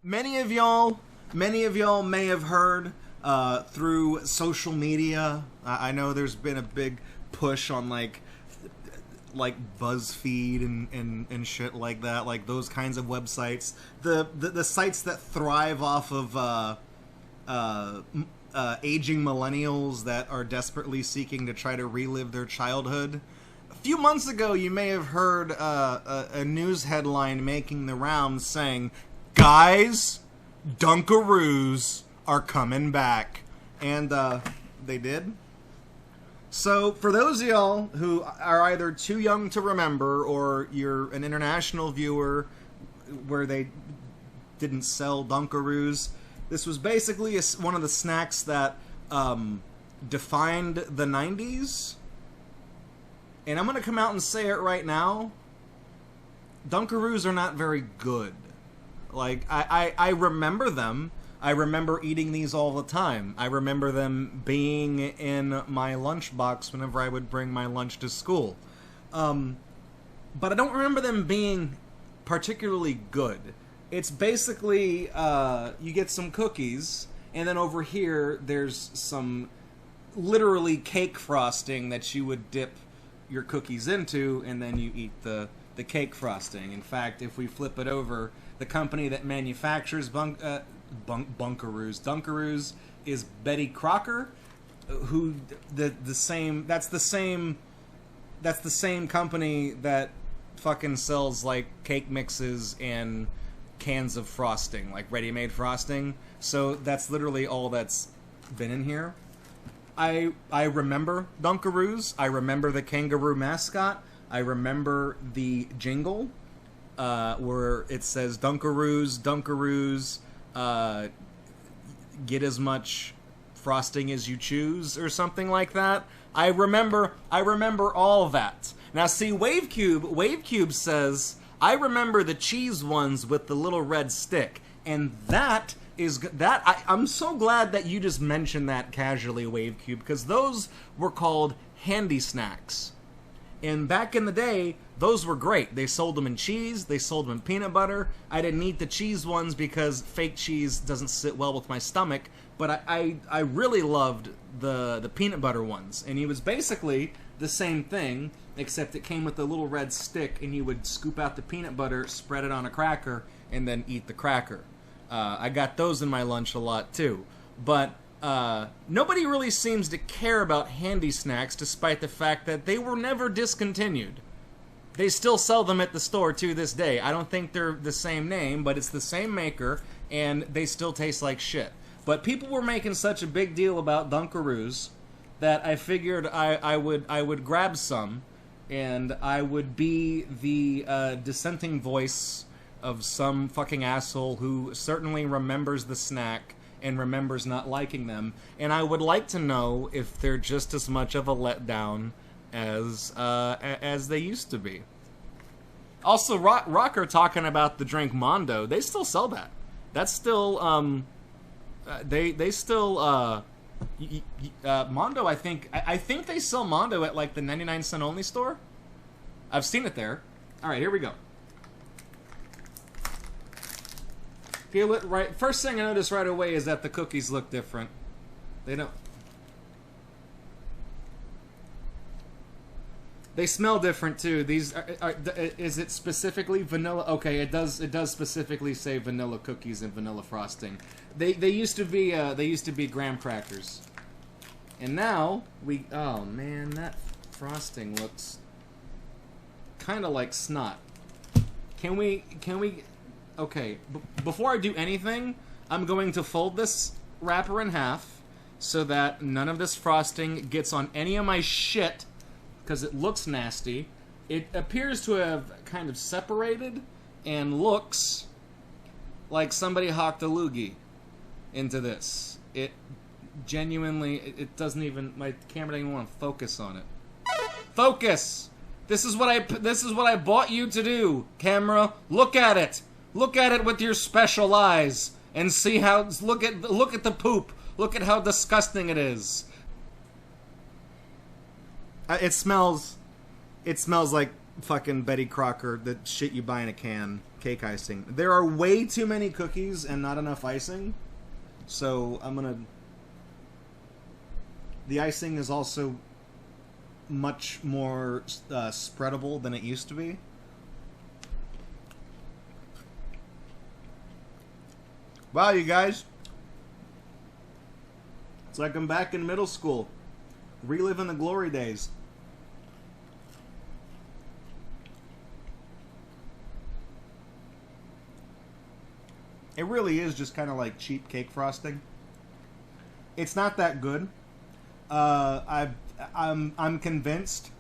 Many of y'all may have heard through social media. I know there's been a big push on like BuzzFeed and shit like that, like those kinds of websites. The sites that thrive off of aging millennials that are desperately seeking to try to relive their childhood. A few months ago, you may have heard a news headline making the rounds saying, "Guys, Dunkaroos are coming back." And they did. So for those of y'all who are either too young to remember, or you're an international viewer where they didn't sell Dunkaroos, this was basically one of the snacks that defined the 90s. And I'm going to come out and say it right now. Dunkaroos are not very good. Like, I remember them. I remember eating these all the time. I remember them being in my lunchbox whenever I would bring my lunch to school. But I don't remember them being particularly good. It's basically, you get some cookies, and then over here there's some literally cake frosting that you would dip your cookies into, and then you eat the cake frosting. In fact, if we flip it over, the company that manufactures Dunkaroos is Betty Crocker, who that's the same company that fucking sells like cake mixes and cans of frosting, like ready-made frosting. So that's literally all that's been in here. I remember Dunkaroos. I remember the kangaroo mascot. I remember the jingle where it says Dunkaroos, get as much frosting as you choose, or something like that. I remember all of that. Now see, Wavecube says, I remember the cheese ones with the little red stick, and I'm so glad that you just mentioned that casually, Wavecube, because those were called handy snacks. And back in the day, those were great. They sold them in cheese, they sold them in peanut butter. I didn't eat the cheese ones because fake cheese doesn't sit well with my stomach, but I really loved the peanut butter ones. And it was basically the same thing, except it came with a little red stick, and you would scoop out the peanut butter, spread it on a cracker, and then eat the cracker. I got those in my lunch a lot too. But nobody really seems to care about handy snacks, despite the fact that they were never discontinued. They still sell them at the store to this day. I don't think they're the same name, but it's the same maker, and they still taste like shit. But people were making such a big deal about Dunkaroos that I figured I would grab some, and I would be the dissenting voice of some fucking asshole who certainly remembers the snack and remembers not liking them. And I would like to know if they're just as much of a letdown as they used to be. Also, Rocker talking about the drink Mondo. They still sell that. That's still they still Mondo. I think they sell Mondo at like the 99-cent only store. I've seen it there. All right, here we go. Feel it right. First thing I notice right away is that the cookies look different. They don't. They smell different too. These is it specifically vanilla? Okay, it does specifically say vanilla cookies and vanilla frosting. They used to be graham crackers, and now oh man, that frosting looks kind of like snot. Can we? Okay, before I do anything, I'm going to fold this wrapper in half so that none of this frosting gets on any of my shit, because it looks nasty. It appears to have kind of separated and looks like somebody hocked a loogie into this. It genuinely, it doesn't even, my camera doesn't even want to focus on it. Focus! This is what I bought you to do, camera. Look at it. Look at it with your special eyes and see how, look at the poop. Look at how disgusting it is. It smells like fucking Betty Crocker, the shit you buy in a can, cake icing. There are way too many cookies and not enough icing, so I'm gonna... The icing is also much more spreadable than it used to be. Wow, you guys. It's like I'm back in middle school. Reliving the glory days. It really is just kind of like cheap cake frosting. It's not that good. I'm convinced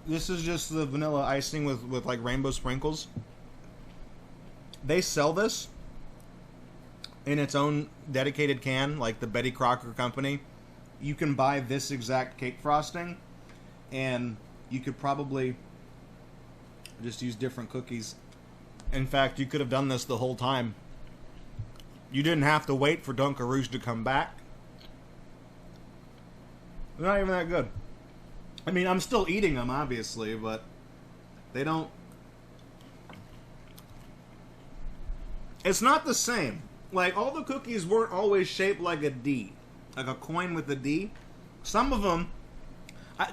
this is just the vanilla icing with like rainbow sprinkles. They sell this in its own dedicated can, like the Betty Crocker Company. You can buy this exact cake frosting, and you could probably just use different cookies. In fact, you could have done this the whole time. You didn't have to wait for Dunkaroos to come back. They're not even that good. I mean, I'm still eating them, obviously, but they don't... It's not the same. Like, all the cookies weren't always shaped like a D. Like a coin with a D. Some of them...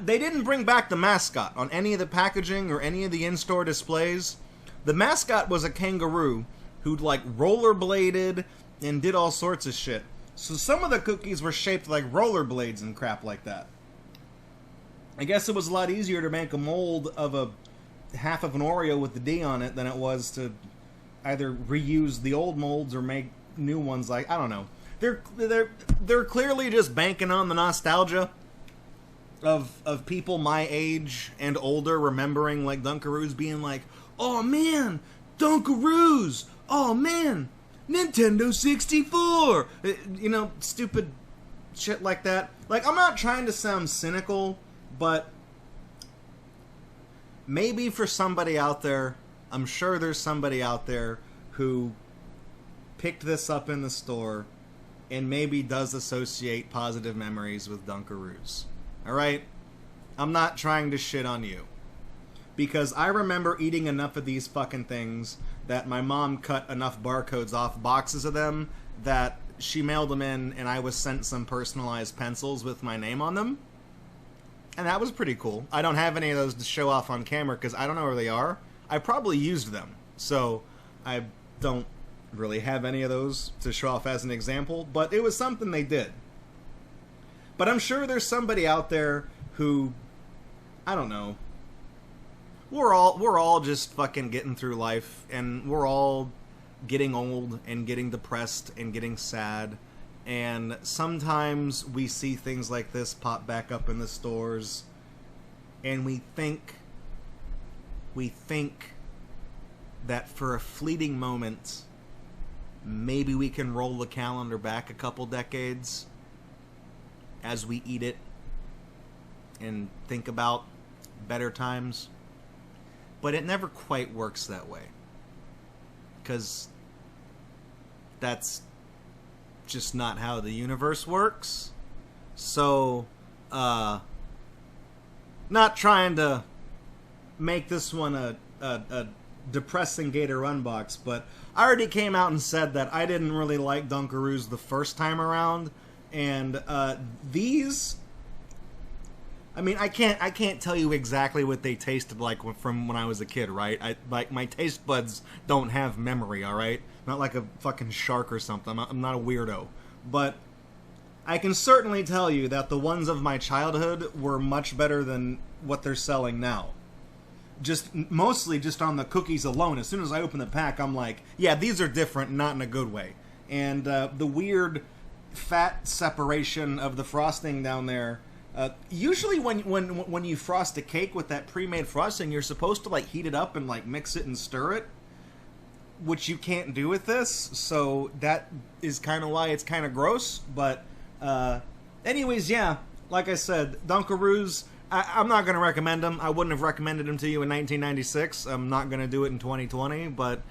They didn't bring back the mascot on any of the packaging or any of the in-store displays. The mascot was a kangaroo who'd, like, rollerbladed and did all sorts of shit. So some of the cookies were shaped like rollerblades and crap like that. I guess it was a lot easier to make a mold of a half of an Oreo with the D on it than it was to either reuse the old molds or make new ones. Like, I don't know. They're clearly just banking on the nostalgia of people my age and older remembering like Dunkaroos being like, oh man, Dunkaroos! Oh man, Nintendo 64! You know, stupid shit like that. Like, I'm not trying to sound cynical, but maybe for somebody out there, I'm sure there's somebody out there who picked this up in the store and maybe does associate positive memories with Dunkaroos. Alright? I'm not trying to shit on you. Because I remember eating enough of these fucking things that my mom cut enough barcodes off boxes of them that she mailed them in and I was sent some personalized pencils with my name on them. And that was pretty cool. I don't have any of those to show off on camera because I don't know where they are. I probably used them. So I don't really have any of those to show off as an example. But it was something they did. But I'm sure there's somebody out there who, I don't know, we're all just fucking getting through life, and we're all getting old and getting depressed and getting sad, and sometimes we see things like this pop back up in the stores, and we think that for a fleeting moment, maybe we can roll the calendar back a couple decades as we eat it and think about better times. But it never quite works that way. Because that's just not how the universe works. So, not trying to make this one a depressing GatorUNbox, but I already came out and said that I didn't really like Dunkaroos the first time around. And these... I mean, I can't tell you exactly what they tasted like from when I was a kid, right? Like, my taste buds don't have memory, alright? Not like a fucking shark or something. I'm not a weirdo. But I can certainly tell you that the ones of my childhood were much better than what they're selling now. Mostly just on the cookies alone. As soon as I open the pack, I'm like, yeah, these are different, not in a good way. And the weird fat separation of the frosting down there... usually when you frost a cake with that pre-made frosting, you're supposed to like heat it up and like mix it and stir it, which you can't do with this, so that is kind of why it's kind of gross. But anyways, yeah, like I said, Dunkaroos, I'm not going to recommend them. I wouldn't have recommended them to you in 1996. I'm not going to do it in 2020, but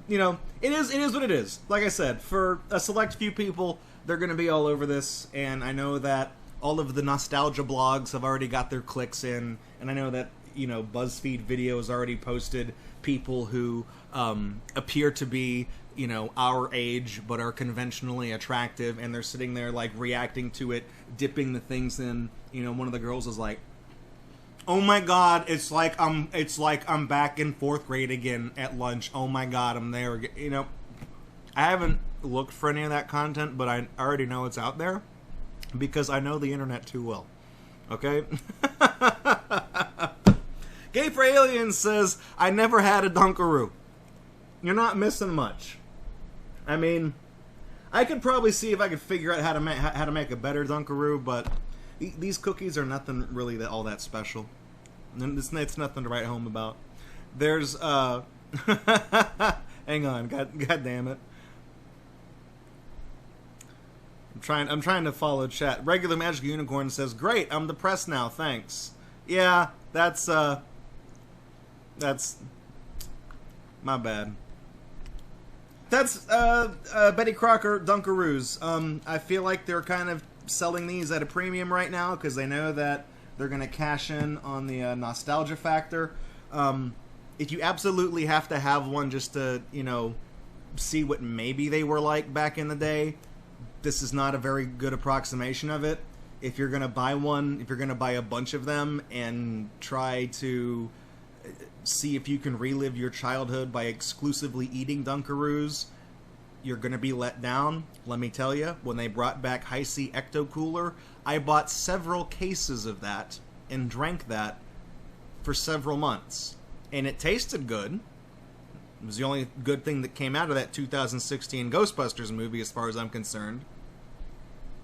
you know, it is what it is. Like I said, for a select few people, they're going to be all over this, and I know that all of the nostalgia blogs have already got their clicks in, and I know that, BuzzFeed videos already posted people who appear to be, our age, but are conventionally attractive, and they're sitting there, like, reacting to it, dipping the things in. One of the girls is like, "Oh my god, it's like I'm back in 4th grade again at lunch. Oh my god, I'm there again." I haven't looked for any of that content, but I already know it's out there because I know the internet too well. Okay? Gay for Aliens says, "I never had a Dunkaroo." You're not missing much. I mean, I could probably see if I could figure out how to make a better Dunkaroo, but these cookies are nothing really all that special. It's nothing to write home about. There's hang on, god damn it. I'm trying to follow chat. Regular Magic Unicorn says, "Great, I'm depressed now, thanks." Yeah, that's my bad. That's Betty Crocker Dunkaroos. I feel like they're kind of selling these at a premium right now because they know that they're going to cash in on the nostalgia factor. If you absolutely have to have one just to, see what maybe they were like back in the day, this is not a very good approximation of it. If you're going to buy one, if you're going to buy a bunch of them and try to see if you can relive your childhood by exclusively eating Dunkaroos, you're going to be let down. Let me tell you, when they brought back Hi-C Ecto Cooler, I bought several cases of that and drank that for several months. And it tasted good. It was the only good thing that came out of that 2016 Ghostbusters movie as far as I'm concerned.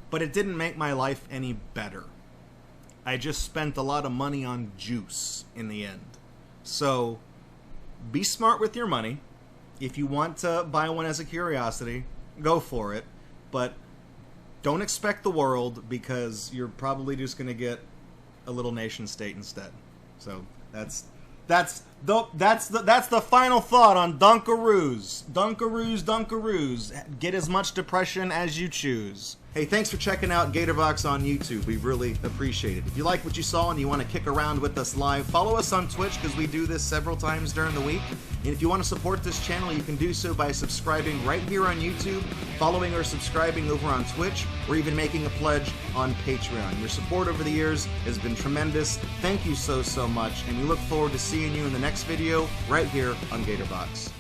But it didn't make my life any better. I just spent a lot of money on juice in the end. So, be smart with your money. If you want to buy one as a curiosity, go for it. But don't expect the world, because you're probably just going to get a little nation state instead. So, that's the final thought on Dunkaroos. Dunkaroos. Get as much depression as you choose. Hey, thanks for checking out GatorBox on YouTube. We really appreciate it. If you like what you saw and you want to kick around with us live, follow us on Twitch because we do this several times during the week. And if you want to support this channel, you can do so by subscribing right here on YouTube, following or subscribing over on Twitch, or even making a pledge on Patreon. Your support over the years has been tremendous. Thank you so much, and we look forward to seeing you in the next video right here on GatorBox.